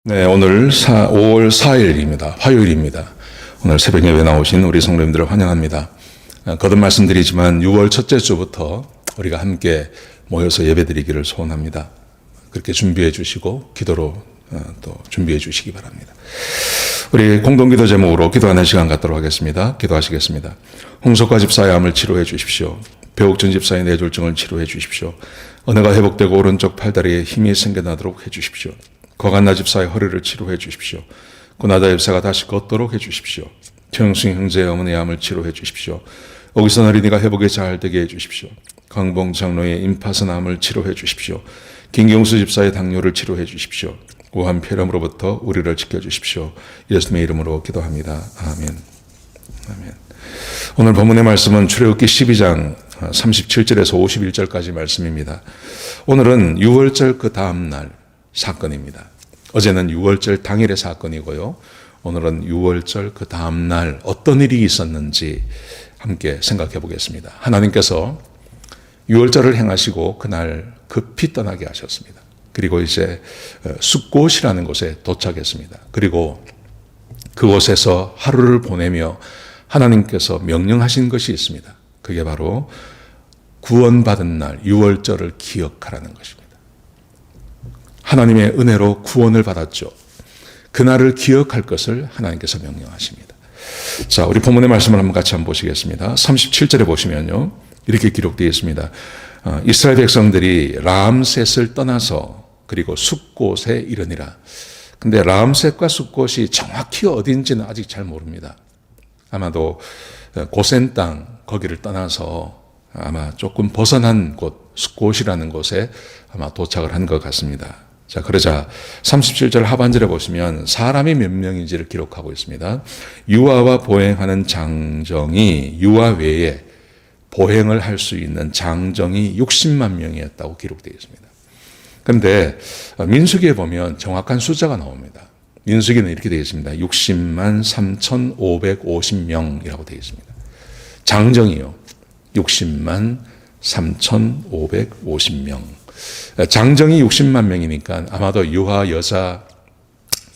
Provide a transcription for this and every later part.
네, 오늘 5월 4일입니다. 화요일입니다. 오늘 새벽 예배 나오신 우리 성도님들을 환영합니다. 거듭 말씀드리지만 6월 첫째 주부터 우리가 함께 모여서 예배드리기를 소원합니다. 그렇게 준비해 주시고 기도로 또 준비해 주시기 바랍니다. 우리 공동기도 제목으로 기도하는 시간 갖도록 하겠습니다. 기도하시겠습니다. 홍석화 집사의 암을 치료해 주십시오. 배옥준 집사의 뇌졸중을 치료해 주십시오. 언어가 회복되고 오른쪽 팔다리에 힘이 생겨나도록 해 주십시오. 거간나 집사의 허리를 치료해 주십시오. 고나다 집사가 다시 걷도록 해 주십시오. 최영승 형제의 어머니의 암을 치료해 주십시오. 오기선 어린이가 회복이 잘 되게 해 주십시오. 강봉 장로의 임파선 암을 치료해 주십시오. 김경수 집사의 당뇨를 치료해 주십시오. 우한 폐렴으로부터 우리를 지켜주십시오. 예수님의 이름으로 기도합니다. 아멘. 아멘. 오늘 본문의 말씀은 출애굽기 12장 37절에서 51절까지 말씀입니다. 오늘은 6월절 그 다음 날 사건입니다. 어제는 6월절 당일의 사건이고요. 오늘은 6월절 그 다음 날 어떤 일이 있었는지 함께 생각해 보겠습니다. 하나님께서 6월절을 행하시고 그날 급히 떠나게 하셨습니다. 그리고 이제 숫곳이라는 곳에 도착했습니다. 그리고 그곳에서 하루를 보내며 하나님께서 명령하신 것이 있습니다. 그게 바로 구원받은 날 6월절을 기억하라는 것입니다. 하나님의 은혜로 구원을 받았죠. 그날을 기억할 것을 하나님께서 명령하십니다. 자, 우리 본문의 말씀을 한번 같이 한번 보시겠습니다. 37절에 보시면요, 이렇게 기록되어 있습니다. 이스라엘 백성들이 라암셋을 떠나서 그리고 숫곳에 이르니라. 근데 라암셋과 숫곳이 정확히 어딘지는 아직 잘 모릅니다. 아마도 고센 땅 거기를 떠나서 아마 조금 벗어난 곳, 숫곳이라는 곳에 아마 도착을 한 것 같습니다. 자, 그러자 37절 하반절에 보시면 사람이 몇 명인지를 기록하고 있습니다. 유아와 보행하는 장정이 유아 외에 보행을 할 수 있는 장정이 60만 명이었다고 기록되어 있습니다. 그런데 민수기에 보면 정확한 숫자가 나옵니다. 민수기는 이렇게 되어 있습니다. 60만 3,550명이라고 되어 있습니다. 장정이요. 60만 3,550명. 장정이 60만 명이니까 아마도 유아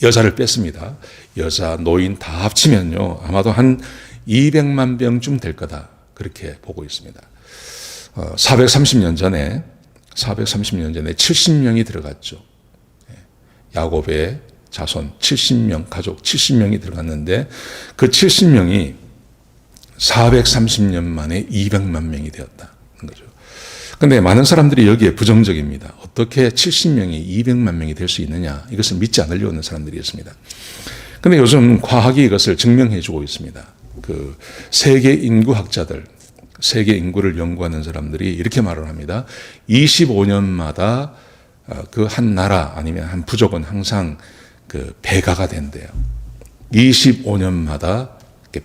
여자를 뺐습니다. 여자, 노인 다 합치면요, 아마도 한 200만 명쯤 될 거다. 그렇게 보고 있습니다. 430년 전에 70명이 들어갔죠. 야곱의 자손 70명, 가족 70명이 들어갔는데 그 70명이 430년 만에 200만 명이 되었다는 거죠. 그런데 많은 사람들이 여기에 부정적입니다. 어떻게 70명이 200만 명이 될 수 있느냐, 이것을 믿지 않으려고 하는 사람들이 있습니다. 그런데 요즘 과학이 이것을 증명해 주고 있습니다. 그 세계 인구학자들, 세계 인구를 연구하는 사람들이 이렇게 말을 합니다. 25년마다 그 한 나라 아니면 한 부족은 항상 그 배가가 된대요. 25년마다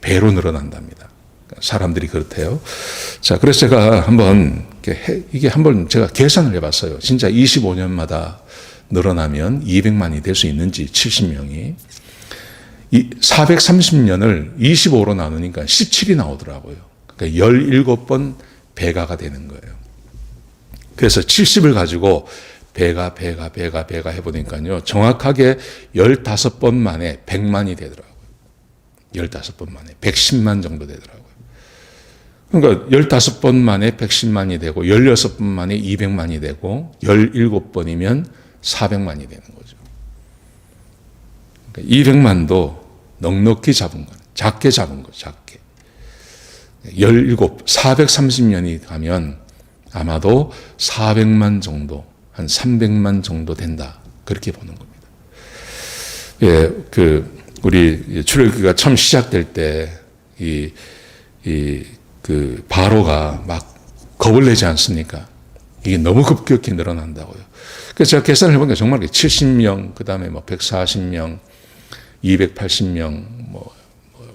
배로 늘어난답니다. 사람들이 그렇대요. 자, 그래서 제가 한번 제가 계산을 해봤어요. 진짜 25년마다 늘어나면 200만이 될 수 있는지 70명이. 430년을 25로 나누니까 17이 나오더라고요. 그러니까 17번 배가가 되는 거예요. 그래서 70을 가지고 배가 해보니까요, 정확하게 15번 만에 100만이 되더라고요. 15번 만에 110만 정도 되더라고요. 그러니까 15번 만에 110만이 되고 16번 만에 200만이 되고 17번이면 400만이 되는 거죠. 그러니까 200만도 넉넉히 잡은 거예요. 작게 잡은 거죠. 작게. 430년이 가면 아마도 400만 정도, 한 300만 정도 된다. 그렇게 보는 겁니다. 예, 우리 출애굽기가 처음 시작될 때 그 바로가 막 겁을 내지 않습니까? 이게 너무 급격히 늘어난다고요. 그래서 제가 계산을 해보니까 정말 70명, 그 다음에 뭐 140명, 280명, 뭐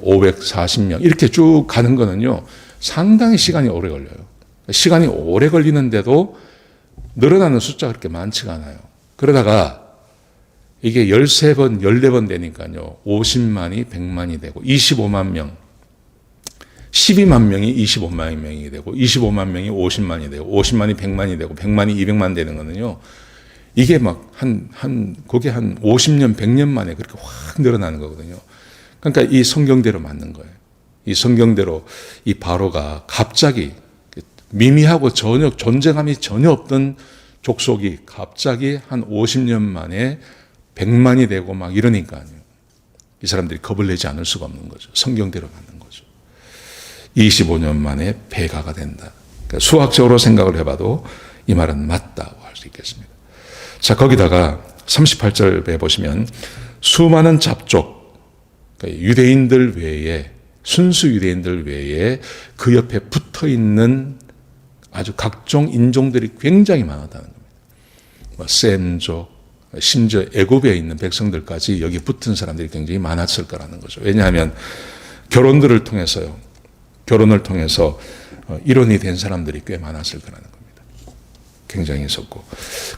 540명 이렇게 쭉 가는 거는요, 상당히 시간이 오래 걸려요. 시간이 오래 걸리는데도 늘어나는 숫자가 그렇게 많지가 않아요. 그러다가 이게 13번, 14번 되니까요, 50만이 100만이 되고 25만 명, 12만 명이 25만 명이 되고 25만 명이 50만이 되고 50만이 100만이 되고 100만이 200만 되는 거는요, 이게 그게 한 50년, 100년 만에 그렇게 확 늘어나는 거거든요. 그러니까 이 성경대로 맞는 거예요. 이 성경대로 이 바로가 갑자기 미미하고 전혀 존재감이 전혀 없던 족속이 갑자기 한 50년 만에 100만이 되고 막 이러니까요. 이 사람들이 겁을 내지 않을 수가 없는 거죠. 성경대로 맞는 거죠. 25년 만에 폐가가 된다. 그러니까 수학적으로 생각을 해봐도 이 말은 맞다고 할 수 있겠습니다. 자, 거기다가 38절에 보시면 수많은 잡족, 그러니까 유대인들 외에, 순수 유대인들 외에 그 옆에 붙어 있는 아주 각종 인종들이 굉장히 많았다는 겁니다. 셈족, 심지어 애굽에 있는 백성들까지 여기 붙은 사람들이 굉장히 많았을 거라는 거죠. 왜냐하면 결혼을 통해서 일원이 된 사람들이 꽤 많았을 거라는 겁니다. 굉장히 있었고.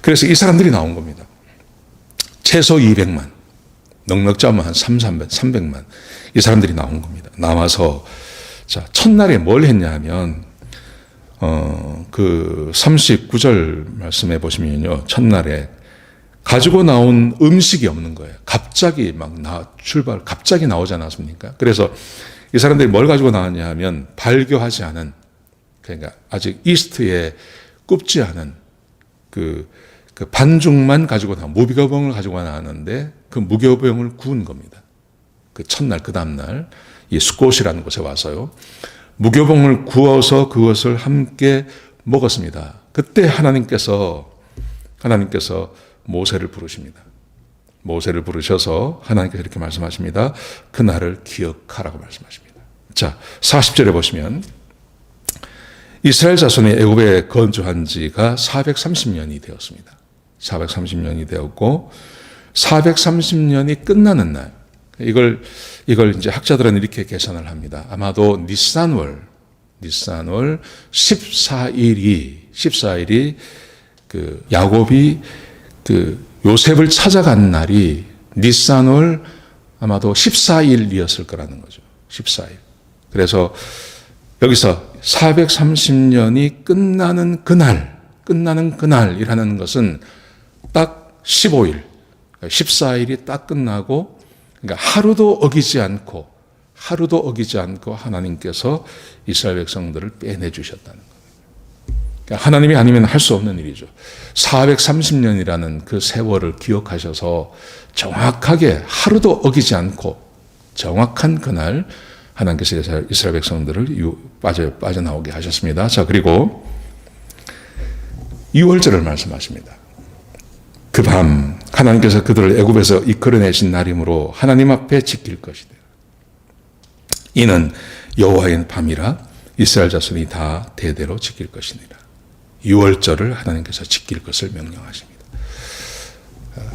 그래서 이 사람들이 나온 겁니다. 최소 200만, 넉넉 잡으면 한 300만. 이 사람들이 나온 겁니다. 나와서, 자, 첫날에 뭘 했냐 하면, 그 39절 말씀해 보시면요. 첫날에 가지고 나온 음식이 없는 거예요. 갑자기 갑자기 나오지 않았습니까? 그래서 이 사람들이 뭘 가지고 나왔냐 하면 발교하지 않은, 그러니까 아직 이스트에 굽지 않은 그 반죽만 가지고 무교병을 가지고 나왔는데 그 무교병을 구운 겁니다. 그 첫날, 그 다음날 이 수꽃이라는 곳에 와서요. 무교병을 구워서 그것을 함께 먹었습니다. 그때 하나님께서 모세를 부르십니다. 모세를 부르셔서 하나님께서 이렇게 말씀하십니다. 그날을 기억하라고 말씀하십니다. 자, 40절에 보시면 이스라엘 자손이 애굽에 거주한 지가 430년이 되었습니다. 430년이 되었고 430년이 끝나는 날, 이걸 이제 학자들은 이렇게 계산을 합니다. 아마도 니산월 14일이 그 야곱이 그 요셉을 찾아간 날이 니산월 아마도 14일이었을 거라는 거죠. 14일. 그래서 여기서 430년이 끝나는 그날이라는 것은 딱 15일, 14일이 딱 끝나고, 그러니까 하루도 어기지 않고 하나님께서 이스라엘 백성들을 빼내주셨다는 거예요. 그러니까 하나님이 아니면 할 수 없는 일이죠. 430년이라는 그 세월을 기억하셔서 정확하게 하루도 어기지 않고 정확한 그날 하나님께서 이스라엘 백성들을 빠져나오게 하셨습니다. 자, 그리고 6월절을 말씀하십니다. 그 밤 하나님께서 그들을 애굽에서 이끌어내신 날이므로 하나님 앞에 지킬 것이다. 이는 여호와의 밤이라 이스라엘 자손이 다 대대로 지킬 것이니라. 6월절을 하나님께서 지킬 것을 명령하십니다.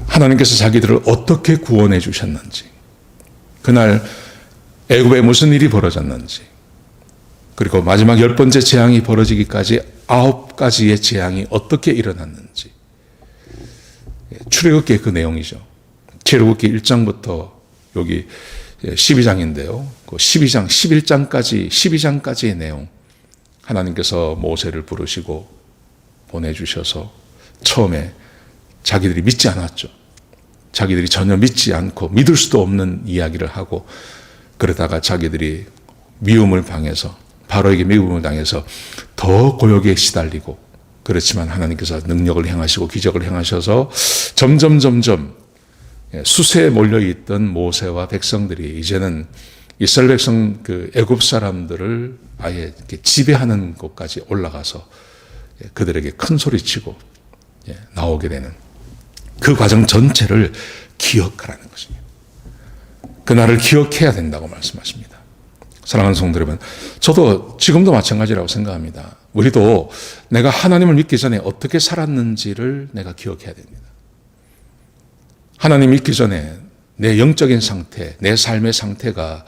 하나님께서 자기들을 어떻게 구원해 주셨는지, 그날 애굽에 무슨 일이 벌어졌는지, 그리고 마지막 10번째 재앙이 벌어지기까지 9가지의 재앙이 어떻게 일어났는지, 출애굽기의 그 내용이죠. 출애굽기 1장부터 여기 12장인데요. 그 12장, 12장까지의 내용, 하나님께서 모세를 부르시고 보내주셔서 처음에 자기들이 믿지 않았죠. 자기들이 전혀 믿지 않고 믿을 수도 없는 이야기를 하고, 그러다가 자기들이 미움을 당해서, 바로에게 미움을 당해서 더 고역에 시달리고, 그렇지만 하나님께서 능력을 행하시고 기적을 행하셔서 점점 수세에 몰려있던 모세와 백성들이 이제는 이스라엘 백성, 그 애굽 사람들을 아예 이렇게 지배하는 곳까지 올라가서 그들에게 큰 소리치고 나오게 되는 그 과정 전체를 기억하라는 것입니다. 그날을 기억해야 된다고 말씀하십니다. 사랑하는 성도 여러분, 저도 지금도 마찬가지라고 생각합니다. 우리도 내가 하나님을 믿기 전에 어떻게 살았는지를 내가 기억해야 됩니다. 하나님 믿기 전에 내 영적인 상태, 내 삶의 상태가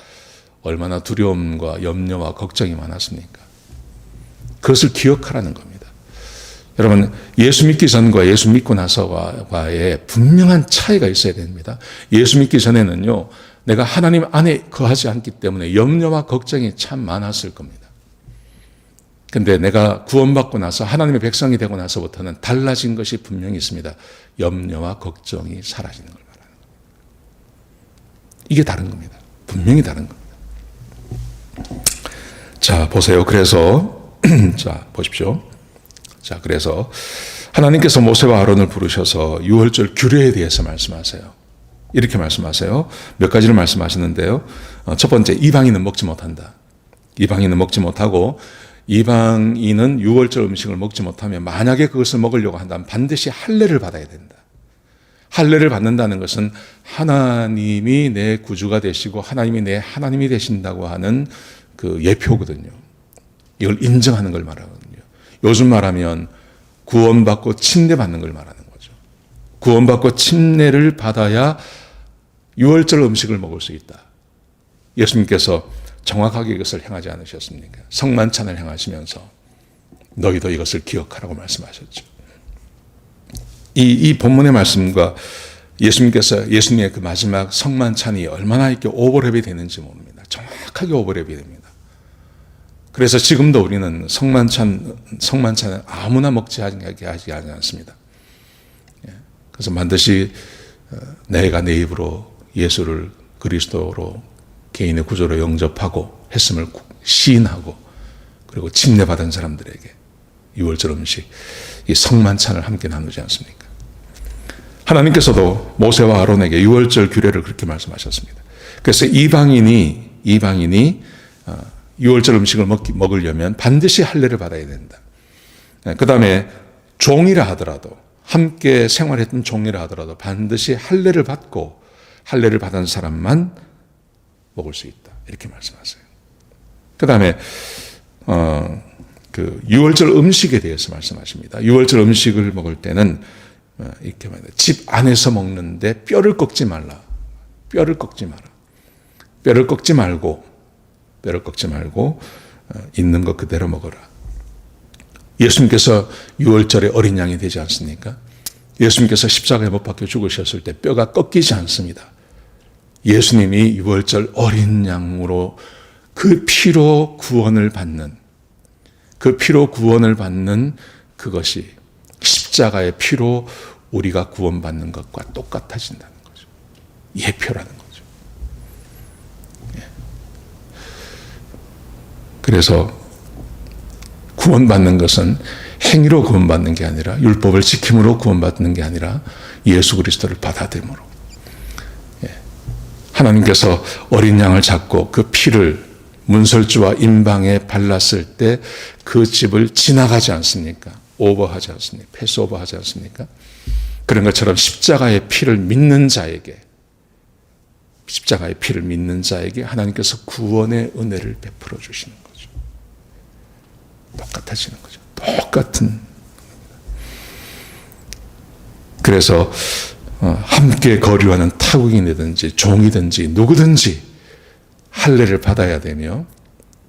얼마나 두려움과 염려와 걱정이 많았습니까? 그것을 기억하라는 겁니다. 여러분, 예수 믿기 전과 예수 믿고 나서와의 분명한 차이가 있어야 됩니다. 예수 믿기 전에는요, 내가 하나님 안에 거하지 않기 때문에 염려와 걱정이 참 많았을 겁니다. 근데 내가 구원받고 나서 하나님의 백성이 되고 나서부터는 달라진 것이 분명히 있습니다. 염려와 걱정이 사라지는 걸 말하는 겁니다. 이게 다른 겁니다. 분명히 다른 겁니다. 자, 보세요. 그래서 자, 보십시오. 자, 그래서 하나님께서 모세와 아론을 부르셔서 유월절 규례에 대해서 말씀하세요. 이렇게 말씀하세요. 몇 가지를 말씀하시는데요. 첫 번째, 이방인은 먹지 못한다. 이방인은 먹지 못하고, 이방인은 유월절 음식을 먹지 못하면 만약에 그것을 먹으려고 한다면 반드시 할례를 받아야 된다. 할례를 받는다는 것은 하나님이 내 구주가 되시고 하나님이 내 하나님이 되신다고 하는 그 예표거든요. 이걸 인정하는 걸 말하거든요. 요즘 말하면 구원받고 침례받는 걸 말하는 거죠. 구원받고 침례를 받아야 유월절 음식을 먹을 수 있다. 예수님께서 정확하게 이것을 행하지 않으셨습니까? 성만찬을 행하시면서 너희도 이것을 기억하라고 말씀하셨죠. 이 본문의 말씀과 예수님의 그 마지막 성만찬이 얼마나 이렇게 오버랩이 되는지 모릅니다. 정확하게 오버랩이 됩니다. 그래서 지금도 우리는 성만찬은 아무나 먹지 하지 않습니다. 그래서 반드시 내가 내 입으로 예수를 그리스도로 개인의 구조로 영접하고 했음을 시인하고 그리고 침례받은 사람들에게 유월절 음식, 이 성만찬을 함께 나누지 않습니까? 하나님께서도 모세와 아론에게 유월절 규례를 그렇게 말씀하셨습니다. 그래서 이방인이 유월절 음식을 먹으려면 반드시 할례를 받아야 된다. 그 다음에 종이라 하더라도, 함께 생활했던 종이라 하더라도 반드시 할례를 받고 할례를 받은 사람만 먹을 수 있다. 이렇게 말씀하세요. 그 다음에 그 유월절 음식에 대해서 말씀하십니다. 유월절 음식을 먹을 때는 이렇게 말해요. 집 안에서 먹는데 뼈를 꺾지 말라. 뼈를 꺾지 마라. 뼈를 꺾지 말고 있는 것 그대로 먹어라. 예수님께서 유월절에 어린 양이 되지 않습니까? 예수님께서 십자가에 못 박혀 죽으셨을 때 뼈가 꺾이지 않습니다. 예수님이 유월절 어린 양으로 그 피로 구원을 받는 그것이 십자가의 피로 우리가 구원받는 것과 똑같아진다는 거죠. 예표라는 거죠. 그래서 구원받는 것은 행위로 구원받는 게 아니라, 율법을 지킴으로 구원받는 게 아니라 예수 그리스도를 받아들임으로. 하나님께서 어린 양을 잡고 그 피를 문설주와 임방에 발랐을 때 그 집을 지나가지 않습니까? 오버하지 않습니까? 패스오버하지 않습니까? 그런 것처럼 십자가의 피를 믿는 자에게 하나님께서 구원의 은혜를 베풀어 주시는 거죠. 똑같아지는 거죠. 똑같은. 그래서 함께 거류하는 타국인이든지 종이든지 누구든지 할례를 받아야 되며,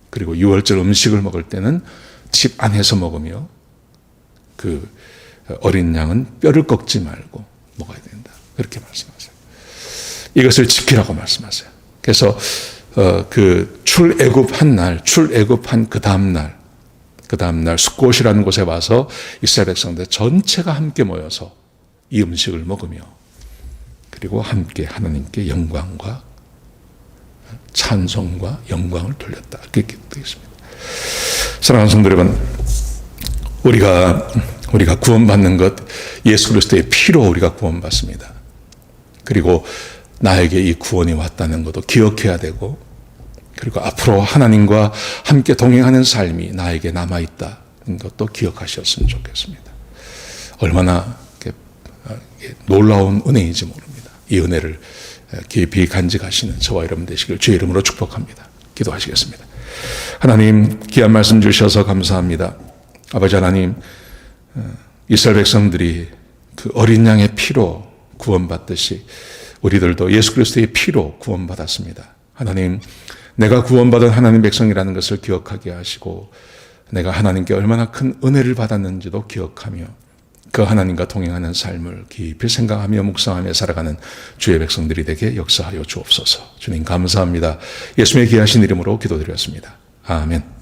그리고 유월절 음식을 먹을 때는 집 안에서 먹으며 그 어린 양은 뼈를 꺾지 말고 먹어야 된다. 그렇게 말씀하세요. 이것을 지키라고 말씀하세요. 그래서 그 출애굽한 그 다음 날 숫곳이라는 곳에 와서 이스라엘 백성들 전체가 함께 모여서 이 음식을 먹으며, 그리고 함께 하나님께 영광과 찬송과 영광을 돌렸다. 그렇게 되겠습니다. 사랑하는 성도 여러분, 우리가 구원받는 것, 예수 그리스도의 피로 우리가 구원받습니다. 그리고 나에게 이 구원이 왔다는 것도 기억해야 되고, 그리고 앞으로 하나님과 함께 동행하는 삶이 나에게 남아있다는 것도 기억하셨으면 좋겠습니다. 얼마나 놀라운 은혜인지 모릅니다. 이 은혜를 깊이 간직하시는 저와 여러분 되시길 주의 이름으로 축복합니다. 기도하시겠습니다. 하나님, 귀한 말씀 주셔서 감사합니다. 아버지 하나님, 이스라엘 백성들이 그 어린 양의 피로 구원받듯이 우리들도 예수 그리스도의 피로 구원받았습니다. 하나님, 내가 구원받은 하나님 백성이라는 것을 기억하게 하시고, 내가 하나님께 얼마나 큰 은혜를 받았는지도 기억하며 그 하나님과 동행하는 삶을 깊이 생각하며 묵상하며 살아가는 주의 백성들이 되게 역사하여 주옵소서. 주님 감사합니다. 예수님의 귀하신 이름으로 기도드렸습니다. 아멘.